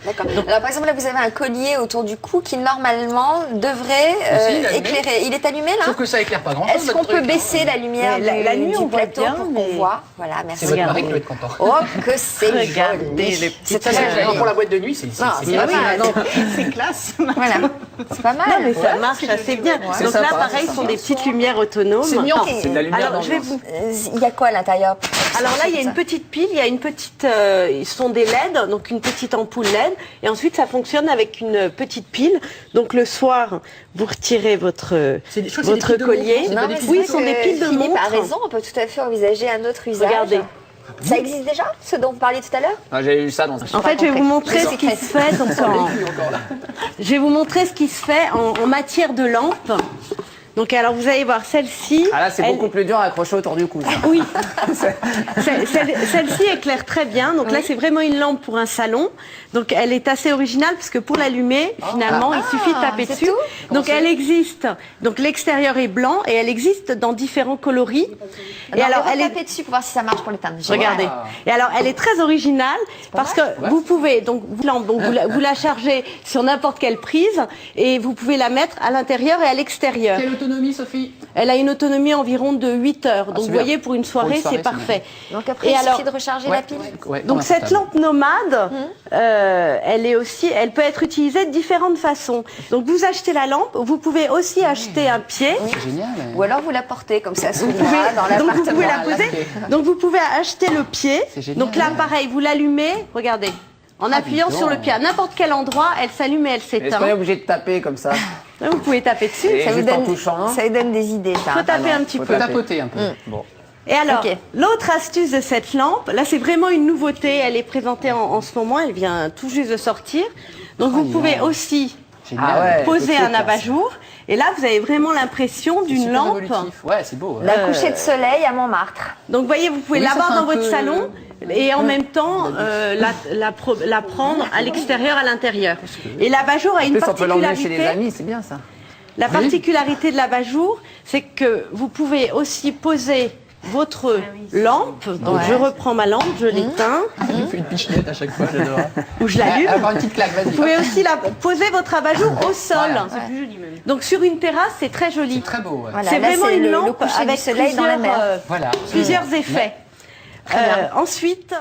D'accord. Alors par exemple là vous avez un collier autour du cou qui normalement devrait éclairer. Il est allumé là? Sauf que ça éclaire pas grand-chose. Est-ce qu'on peut baisser la lumière la nuit, on du voit plateau bien, pour mais- qu'on voit? Voilà, merci. C'est votre mari qui doit être content. Oh que c'est Regardez joli. les petits C'est très cœurs. joli. Pour la boîte de nuit, c'est Non, c'est pas mal. C'est classe. Voilà, c'est pas mal. Non, mais ça marche assez bien. C'est Donc là, sympa, pareil, c'est ce sont sympa. des petites lumières autonomes. C'est mignon, Ok. c'est de la lumière Alors, je vais d'ambiance. vous... Il y a quoi à l'intérieur? Alors là, il y a une petite pile, il y a une petite... ils sont des LED, donc une petite ampoule LED. Et ensuite, ça fonctionne avec une petite pile. Donc le soir, vous retirez votre C'est- je crois que c'est des piles de collier. montre, c'est pas des piles Oui, de ce sont des piles de Philippe a montre. raison, on peut tout à fait envisager un autre usage. Regardez. Ça existe déjà, ce dont vous parliez tout à l'heure? Ah, j'ai eu ça dans un En fait, je vais vous montrer ce qui se fait. Donc, je vais vous montrer ce qui se fait en matière de lampe. Donc, alors, vous allez voir celle-ci. Ah là, c'est elle- beaucoup plus dur à accrocher autour du cou. ça. Oui. Celle-ci éclaire très bien. Donc là, c'est vraiment une lampe pour un salon. Donc elle est assez originale parce que pour l'allumer, finalement, il suffit de taper c'est dessus. tout Donc elle existe. Donc l'extérieur est blanc et elle existe dans différents coloris. Et alors, elle est tapée dessus pour voir si ça marche pour l'éteindre. Regardez. Et alors, elle est très originale parce que vous pouvez donc vous la chargez sur n'importe quelle prise et vous pouvez la mettre à l'intérieur et à l'extérieur. Quelle autonomie, Sophie? Elle a une autonomie environ de 8 heures. Donc c'est vous bien. voyez, pour une soirée, soirée, c'est parfait. Donc après, Et il alors- suffit de recharger la pile. Ouais, Donc cette lampe nomade, elle peut être utilisée de différentes façons. Donc vous achetez la lampe, vous pouvez aussi acheter un pied. C'est génial. Ou alors vous la portez comme ça sous Vous pouvez, dans donc vous pouvez la l'appartement. poser. Donc vous pouvez acheter le pied. C'est génial. Donc là, pareil, vous l'allumez. Regardez. En appuyant dis sur le donc. pied à n'importe quel endroit, elle s'allume et elle Est-ce qu'on est s'éteint. obligé de taper comme ça? Vous pouvez taper dessus. Et Ça vous juste en donne, touchant. ça vous donne des idées, ça. Faut taper un petit faut peu. taper. Tapoter un peu. Bon. Et alors, Ok. l'autre astuce de cette lampe, là c'est vraiment une nouveauté, elle est présentée en ce moment, elle vient tout juste de sortir. Donc vous pouvez aussi Génial. Ah ouais. poser tout de un suite, là. abat-jour. Et là, vous avez vraiment l'impression d'une Super lampe. évolutif. Ouais, c'est beau. La couchée de soleil à Montmartre. Donc, vous voyez, vous pouvez Oui, ça l'avoir fait dans un votre peu- salon et en même temps la prendre à l'extérieur, à l'intérieur. Et l'abat-jour a En une plus, on peut l'emmener chez particularité. les amis, c'est bien ça. La particularité de l'abat-jour, c'est que vous pouvez aussi poser votre lampe. Donc, je reprends ma lampe, je l'éteins Il fait une pichenette à chaque fois, j'adore. ou je l'allume. Encore une petite claque, vas-y. Vous pouvez aussi poser votre abat-jour au sol. Voilà. Donc sur une terrasse, c'est très joli. Très beau, ouais. Voilà, C'est là, vraiment une le lampe coucher avec du soleil dans la mer. Voilà. plusieurs effets. Ensuite,